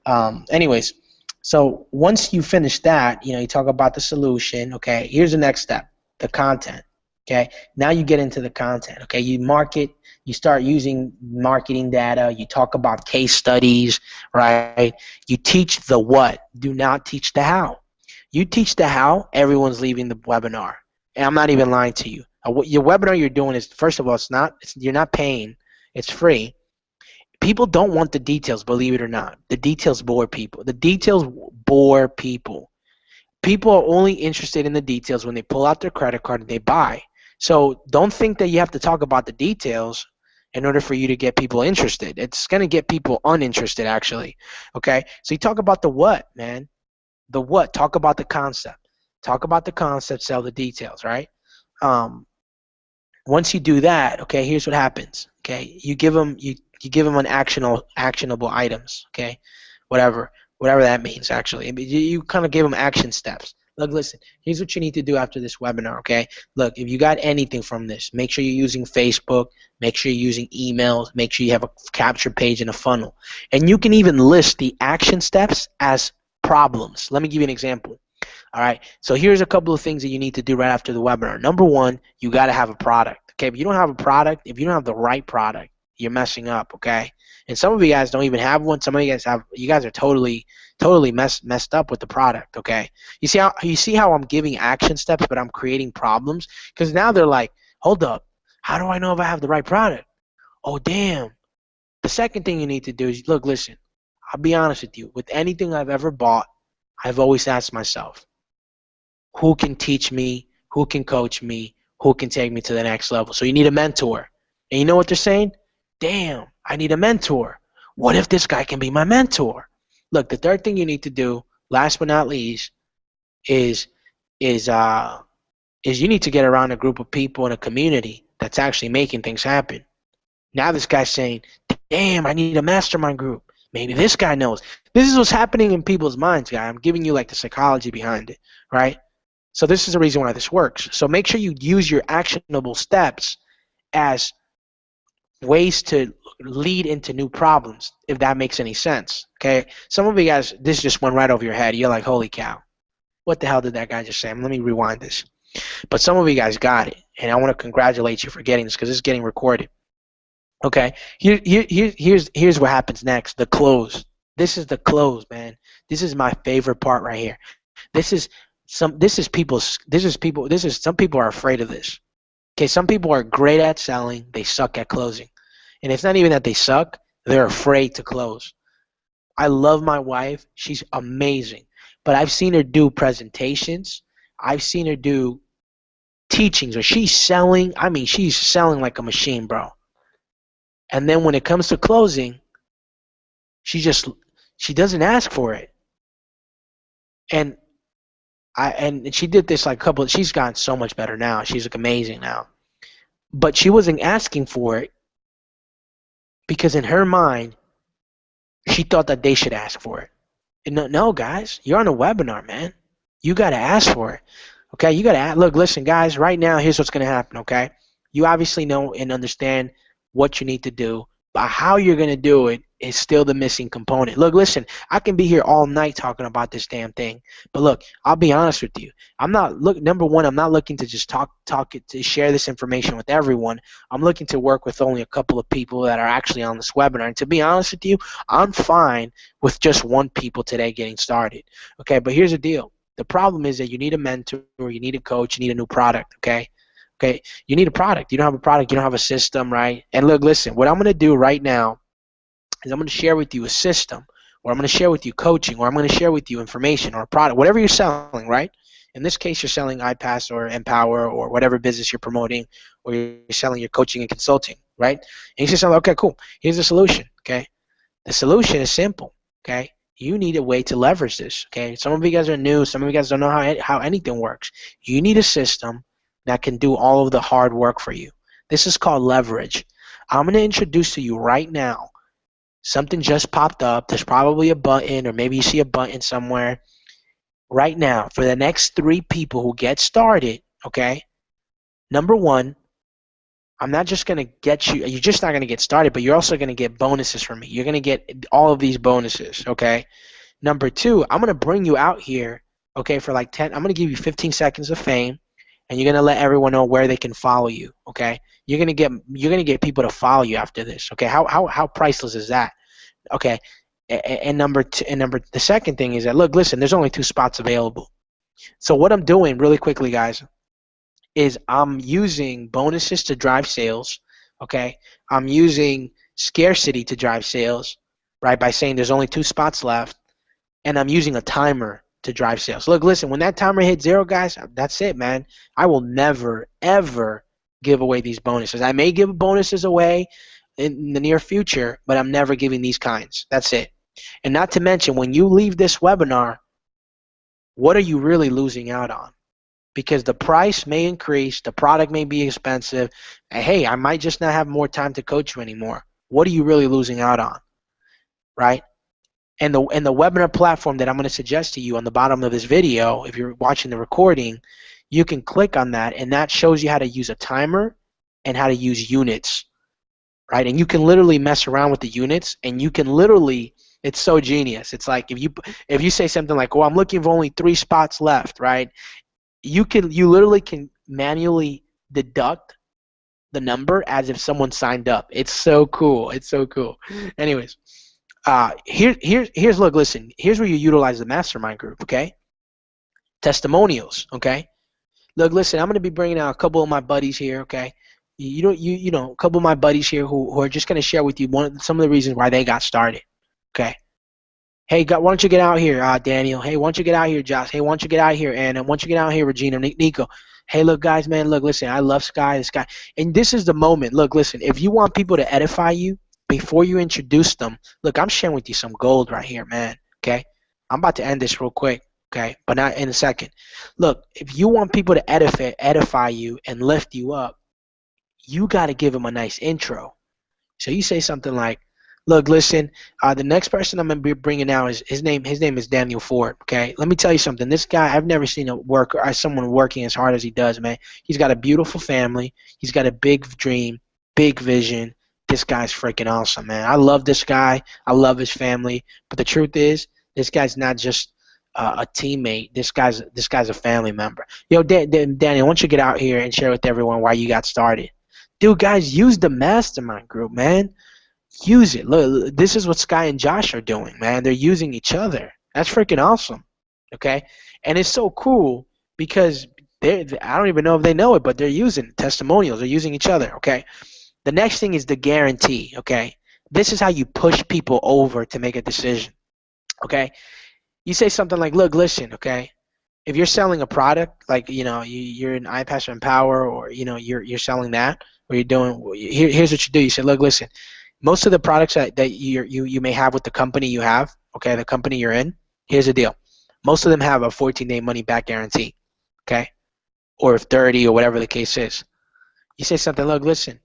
Anyways, so once you finish that, you talk about the solution. Okay, here's the next step: the content. Okay, now you get into the content. Okay, you market. You start using marketing data. You talk about case studies, right? You teach the what. Do not teach the how. You teach the how, everyone's leaving the webinar. And I'm not even lying to you. What your webinar you're doing is, first of all, you're not paying. It's free. People don't want the details, believe it or not. The details bore people. The details bore people. People are only interested in the details when they pull out their credit card and they buy. So don't think that you have to talk about the details in order for you to get people interested. It's going to get people uninterested, actually. Okay? So you talk about the what, man. The what. Talk about the concept. Talk about the concept, sell the details, right? Once you do that, okay, here's what happens. Okay, you give them an actionable items. Okay, whatever that means. Actually, you kind of give them action steps. Look, listen. Here's what you need to do after this webinar. Okay, look, if you got anything from this, make sure you're using Facebook. Make sure you're using emails. Make sure you have a capture page and a funnel. And you can even list the action steps as problems. Let me give you an example. All right, so here's a couple of things that you need to do right after the webinar. Number one, you got to have a product. Okay, if you don't have a product, if you don't have the right product, you're messing up. Okay, and some of you guys don't even have one. Some of you guys have. You guys are totally messed up with the product. Okay, you see how I'm giving action steps, but I'm creating problems because now they're like, hold up, how do I know if I have the right product? Oh damn. The second thing you need to do is look, listen. I'll be honest with you. With anything I've ever bought, I've always asked myself, who can teach me, who can coach me, who can take me to the next level. So you need a mentor. And you know what they're saying? Damn, I need a mentor. What if this guy can be my mentor? Look, the third thing you need to do, last but not least, is you need to get around a group of people in a community that's actually making things happen. Now this guy's saying, damn, I need a mastermind group. Maybe this guy knows. This is what's happening in people's minds, guy. I'm giving you like the psychology behind it, right? So this is the reason why this works. So make sure you use your actionable steps as ways to lead into new problems, if that makes any sense. Okay. Some of you guys, this just went right over your head. You're like, holy cow. What the hell did that guy just say? Let me rewind this. But some of you guys got it. And I want to congratulate you for getting this because this is getting recorded. Okay. Here's what happens next. The close. This is the close, man. This is my favorite part right here. Some people are afraid of this. Okay, some people are great at selling, they suck at closing. And it's not even that they suck, they're afraid to close. I love my wife, she's amazing. But I've seen her do presentations, I've seen her do teachings where she's selling like a machine, bro. And then when it comes to closing, she doesn't ask for it. And she did this like she's gotten so much better now. She's like amazing now. But she wasn't asking for it because in her mind, she thought that they should ask for it. And no, guys, you're on a webinar, man. You got to ask for it. Okay, you got to look, listen, guys, right now, here's what's going to happen, okay? You obviously know and understand what you need to do, but how you're going to do it is still the missing component. Look, listen, I can be here all night talking about this damn thing, but look, I'll be honest with you. Number one, I'm not looking to just to share this information with everyone. I'm looking to work with only a couple of people that are actually on this webinar. And to be honest with you, I'm fine with just one people today getting started. Okay, but here's the deal. The problem is that you need a mentor, you need a coach, you need a new product, okay? Okay, you need a product. You don't have a product, you don't have a system, right? And look, listen, what I'm going to do right now is I'm going to share with you a system, or I'm going to share with you coaching, or I'm going to share with you information or a product, whatever you're selling, right? In this case, you're selling iPass or Empower or whatever business you're promoting, or you're selling your coaching and consulting, right? And you say, okay, cool. Here's the solution, okay? The solution is simple, okay? You need a way to leverage this, okay? Some of you guys are new. Some of you guys don't know how anything works. You need a system that can do all of the hard work for you. This is called leverage. I'm going to introduce to you right now Something just popped up. There's probably a button, or maybe you see a button somewhere. Right now, for the next 3 people who get started, okay, number one, I'm not just going to get you, you're just not going to get started, but you're also going to get bonuses from me. You're going to get all of these bonuses, okay? Number two, I'm going to bring you out here, okay, for like 10, I'm going to give you 15 seconds of fame, and you're going to let everyone know where they can follow you, okay? You're going to get people to follow you after this, okay? How priceless is that? Okay. And the second thing is that, look, listen, there's only 2 spots available. So what I'm doing really quickly, guys, is I'm using bonuses to drive sales, okay? I'm using scarcity to drive sales, right, by saying there's only 2 spots left, and I'm using a timer to drive sales. Look, listen, when that timer hits 0, guys, that's it, man. I will never, ever give away these bonuses. I may give bonuses away in the near future, but I'm never giving these kinds. That's it. And not to mention, when you leave this webinar, what are you really losing out on? Because the price may increase, the product may be expensive, and hey, I might just not have more time to coach you anymore. What are you really losing out on, right? And the webinar platform that I'm going to suggest to you on the bottom of this video, if you're watching the recording, you can click on that, and that shows you how to use a timer and how to use units, right? And you can literally mess around with the units, and you can literally, it's so genius. It's like if you say something like, "Oh, I'm looking for only 3 spots left," right? You literally can manually deduct the number as if someone signed up. It's so cool. It's so cool. Anyways, here's look, listen. Here's where you utilize the mastermind group. Okay, testimonials. Okay, look, listen. I'm gonna be bringing out a couple of my buddies here. Okay, you know a couple of my buddies here who are just gonna share with you some of the reasons why they got started. Okay. Hey, why don't you get out here, Daniel? Hey, why don't you get out here, Josh? Hey, why don't you get out here, Anna? Why don't you get out here, Regina, Nico? Hey, look, guys, man, look, listen, I love this guy. And this is the moment. Look, listen, if you want people to edify you before you introduce them, look, I'm sharing with you some gold right here, man, okay? I'm about to end this real quick, okay, but not in a second. Look, if you want people to edify you and lift you up, you got to give them a nice intro. So you say something like, "Look, listen. The next person I'm gonna be bringing out is his name. His name is Daniel Ford. Okay, let me tell you something. This guy, I've never seen someone working as hard as he does, man. He's got a beautiful family. He's got a big dream, big vision. This guy's freaking awesome, man. I love this guy. I love his family. But the truth is, this guy's not just a teammate. This guy's a family member. Yo, Daniel, why don't you get out here and share with everyone why you got started? Dude, guys, use the mastermind group, man. Use it. Look, this is what Sky and Josh are doing, man. They're using each other. That's freaking awesome. Okay? And it's so cool because I don't even know if they know it, but they're using testimonials. They're using each other. Okay? The next thing is the guarantee. Okay? This is how you push people over to make a decision. Okay? You say something like, "Look, listen, okay? If you're selling a product, like, you're an iPass or Empower, or, you're selling that, or you're doing, here's what you do. You say, "Look, listen, most of the products that you may have with the company you have, okay, the company you're in, here's the deal. Most of them have a 14-day money-back guarantee, okay, or 30, or whatever the case is." You say something, "Look, listen,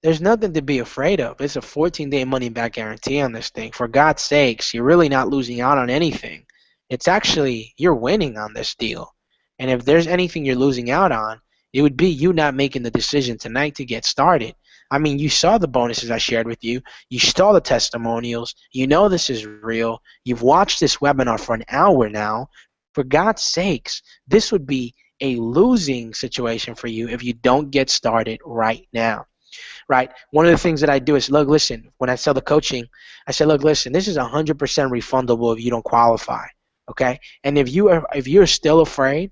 there's nothing to be afraid of. It's a 14-day money-back guarantee on this thing. For God's sakes, you're really not losing out on anything. It's actually, you're winning on this deal. And if there's anything you're losing out on, it would be you not making the decision tonight to get started. I mean, you saw the bonuses I shared with you. You saw the testimonials. You know this is real. You've watched this webinar for an hour now. For God's sakes, this would be a losing situation for you if you don't get started right now. Right? One of the things that I do is, look, listen, when I sell the coaching, I say, "Look, listen, this is 100% refundable if you don't qualify." Okay? And if you're still afraid,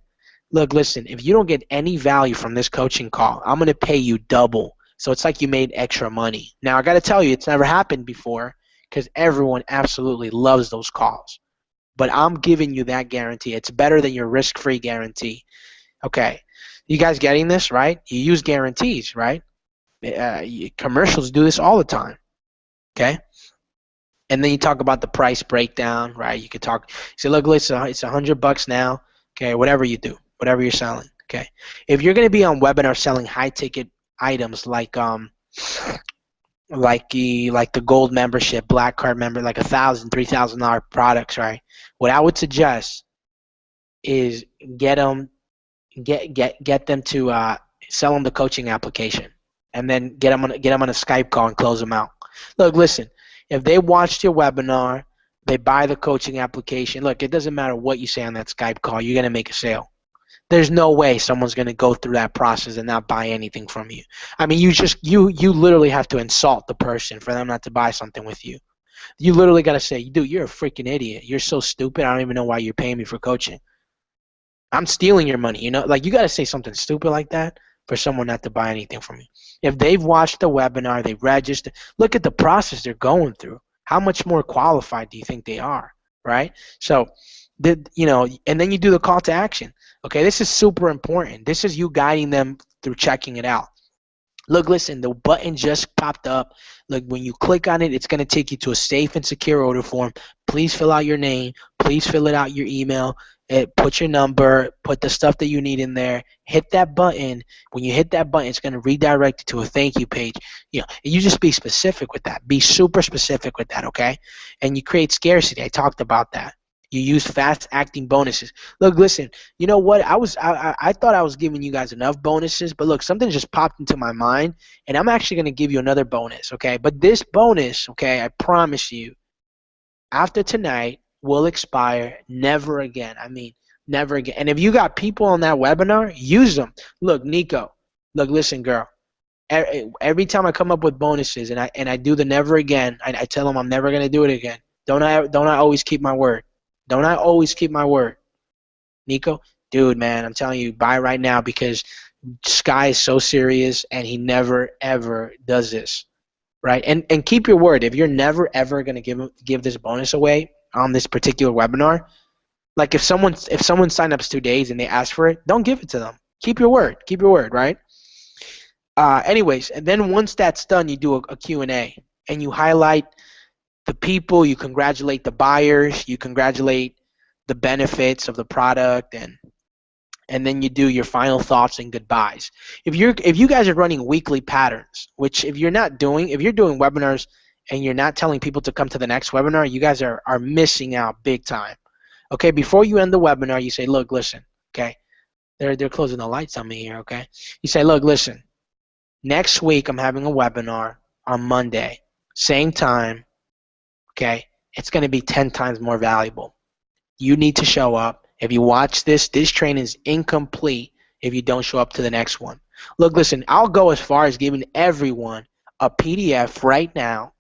look, listen, if you don't get any value from this coaching call, I'm going to pay you double. So it's like you made extra money. Now, I got to tell you, it's never happened before because everyone absolutely loves those calls. But I'm giving you that guarantee. It's better than your risk-free guarantee. Okay? You guys getting this, right? You use guarantees, right? Commercials do this all the time. Okay? And then you talk about the price breakdown, right? You could talk, say, "Look, listen, it's $100 now." Okay, whatever you do, whatever you're selling. Okay, if you're going to be on webinar selling high ticket items like like the gold membership, black card member, like $1,000, $3,000 products, right? What I would suggest is get them to sell them the coaching application, and then get them on a Skype call and close them out. Look, listen, if they watched your webinar, they buy the coaching application. Look, it doesn't matter what you say on that Skype call, you're gonna make a sale. There's no way someone's going to go through that process and not buy anything from you. I mean, you literally have to insult the person for them not to buy something with you. You literally got to say, dude, you're a freaking idiot. You're so stupid. I don't even know why you're paying me for coaching. I'm stealing your money. Like, you got to say something stupid like that for someone not to buy anything from you. If they've watched the webinar, they registered, look at the process they're going through. How much more qualified do you think they are, right? So, and then you do the call to action. Okay, this is super important. This is you guiding them through checking it out. Look, listen, the button just popped up. Look, when you click on it, it's going to take you to a safe and secure order form. Please fill out your name. Please fill it out your email. Put your number. Put the stuff that you need in there. Hit that button. When you hit that button, it's going to redirect you to a thank you page. You just be specific with that. Be super specific with that, okay? And you create scarcity. I talked about that. You use fast-acting bonuses. Look, listen, you know what? I thought I was giving you guys enough bonuses, but look, something just popped into my mind, and I'm actually going to give you another bonus, okay? But this bonus, okay, I promise you, after tonight, will expire never again. I mean, never again. And if you got people on that webinar, use them. Look, Nico, look, listen, girl. Every time I come up with bonuses and I do the never again, I tell them I'm never going to do it again. Don't I always keep my word? Don't I always keep my word? Nico, dude, man, I'm telling you, buy right now because Sky is so serious and he never ever does this, right? And keep your word. If you're never ever gonna give this bonus away on this particular webinar, like if someone signed up 2 days and they ask for it, don't give it to them. Keep your word. Keep your word, right? Anyways, and then once that's done, you do a Q&A and you highlight the people, you congratulate the buyers, you congratulate the benefits of the product, and then you do your final thoughts and goodbyes. If you guys are running weekly patterns, which if you're doing webinars and you're not telling people to come to the next webinar, you guys are missing out big time. Okay, before you end the webinar, you say, look, listen, okay, they're closing the lights on me here, okay? You say, look, listen, next week I'm having a webinar on Monday, same time. Okay, it's going to be 10 times more valuable. You need to show up. If you watch this training is incomplete if you don't show up to the next one. Look, listen, I'll go as far as giving everyone a PDF right now,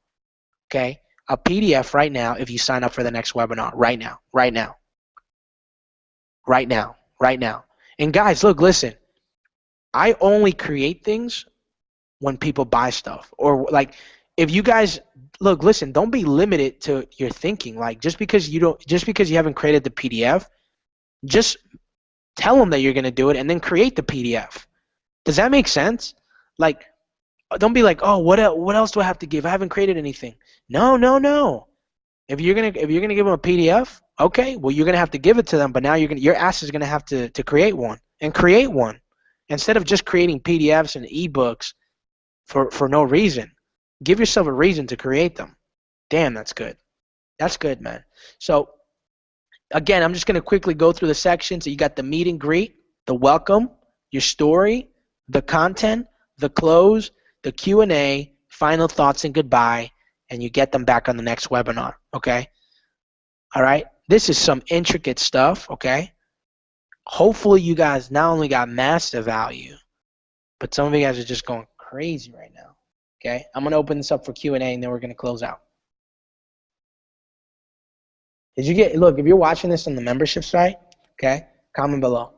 okay? A PDF right now if you sign up for the next webinar right now, right now, right now, right now. And guys, look, listen, I only create things when people buy stuff, or like if you guys look, listen, don't be limited to your thinking. Like just because you haven't created the PDF, just tell them that you're going to do it and then create the PDF. Does that make sense? Like don't be like, "Oh, what else do I have to give? I haven't created anything." No. If you're going to give them a PDF, okay, well you're going to have to give it to them, but now your ass is going to have to create one and create one instead of just creating PDFs and ebooks for no reason. Give yourself a reason to create them. Damn, that's good. That's good, man. So, again, I'm just going to quickly go through the sections. So you got the meet and greet, the welcome, your story, the content, the close, the Q&A, final thoughts and goodbye, and you get them back on the next webinar, okay? All right? This is some intricate stuff, okay? Hopefully you guys not only got massive value, but some of you guys are just going crazy right now. Okay, I'm gonna open this up for Q&A and then we're gonna close out. Look, if you're watching this on the membership site, okay, comment below.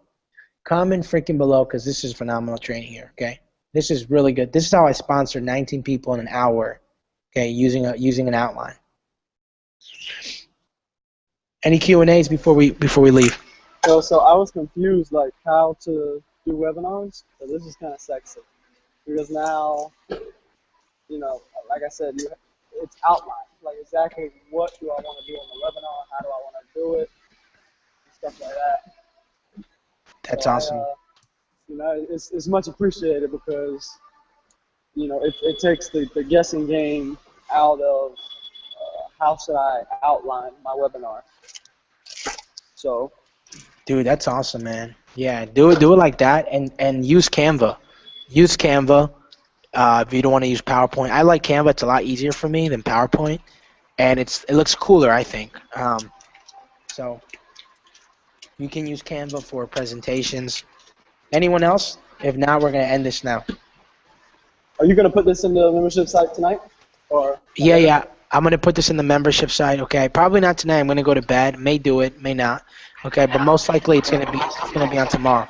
Comment freaking below because this is phenomenal training here, okay? This is really good. This is how I sponsor 19 people in an hour, okay, using an outline. Any Q&As before we leave? So I was confused, like how to do webinars. So this is kind of sexy because now, like I said, it's outlined, like exactly what do I want to do on the webinar, how do I want to do it, and stuff like that. That's so awesome. It's much appreciated because, it takes the guessing game out of how should I outline my webinar. So, Dude, that's awesome, man. Yeah, do it like that, and use Canva. Use Canva if you don't want to use PowerPoint. I like Canva. It's a lot easier for me than PowerPoint, and it looks cooler, I think. So you can use Canva for presentations. Anyone else? If not, we're gonna end this now. are you gonna put this in the membership site tonight, or? Yeah. I'm gonna put this in the membership site. Okay, probably not tonight. I'm gonna go to bed. May do it, may not. Okay, but most likely it's gonna be on tomorrow.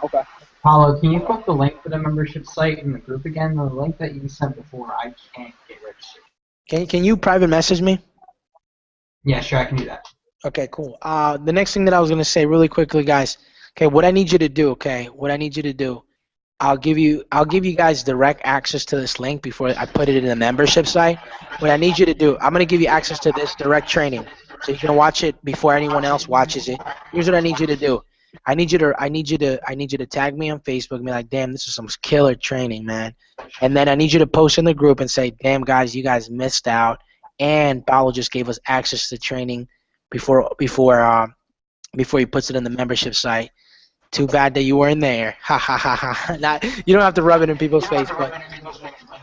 Okay. Paulo, can you put the link to the membership site in the group again? The link that you sent before, I can't get registered. Can you private message me? Yeah, sure, I can do that. Okay, cool. The next thing that I was gonna say really quickly, guys. Okay, what I need you to do. Okay, what I need you to do. I'll give you guys direct access to this link before I put it in the membership site. What I need you to do, I'm gonna give you access to this direct training, so you can watch it before anyone else watches it. Here's what I need you to do. I need you to tag me on Facebook and be like, damn, this is some killer training, man. And then I need you to post in the group and say, damn guys, you guys missed out, and Paulo just gave us access to training before he puts it in the membership site. Too bad that you weren't there. Ha ha ha ha. Not, you don't have to rub it in people's face, but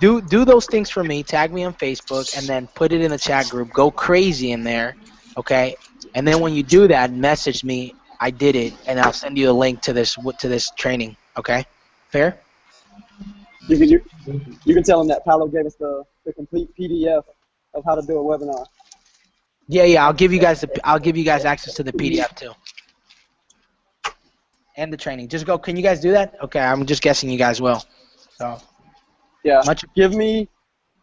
do those things for me. Tag me on Facebook and then put it in the chat group. Go crazy in there, okay? And then when you do that, message me. I did it, and I'll send you a link to this training. Okay? Fair? You can tell them that Paolo gave us the complete PDF of how to do a webinar. Yeah. I'll give you guys access to the PDF too. And the training. Just go. Can you guys do that? Okay, I'm just guessing you guys will. So. Yeah. Give me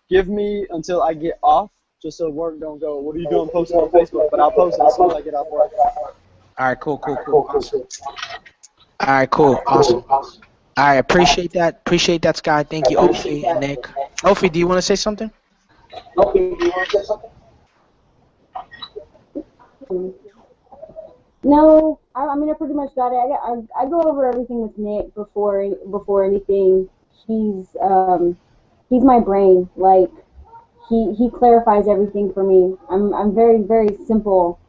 until I get off, just so work don't go. What are you doing posting on Facebook? But I'll post it as soon as I get off work. All right. Cool. Awesome. All right. Cool. Awesome. All right. Appreciate that, Scott. Thank you, Ophi and Nick. Ophi, do you want to say something? No, I mean I pretty much got it. I go over everything with Nick before anything. He's my brain. Like he clarifies everything for me. I'm very very simple,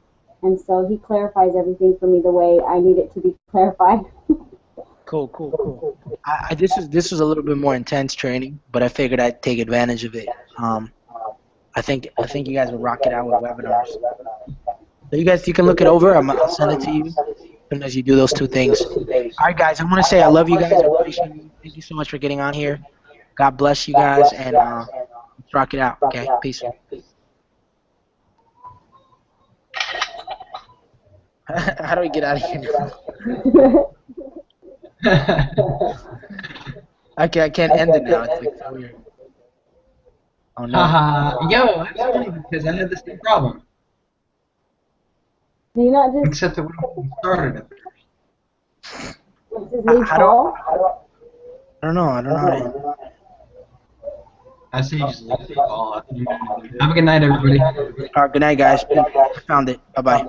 and so he clarifies everything for me the way I need it to be clarified. Cool. This was a little bit more intense training, but I figured I'd take advantage of it. I think you guys would rock it out with webinars. So you can look it over. I'll send it to you as soon as you do those two things. All right, guys. I want to say I love you guys. I appreciate you. Thank you so much for getting on here. God bless you guys, and let's rock it out. Okay, peace. How do we get out of here? Okay, I can't end it now. It's like so weird. Oh no. Yo, that's funny because I had the same problem. Do you not just Except that when we started it. leave Paul? I don't know. I say you just leave the call. Have a good night, everybody. All right, good night, guys. I found it. Bye-bye.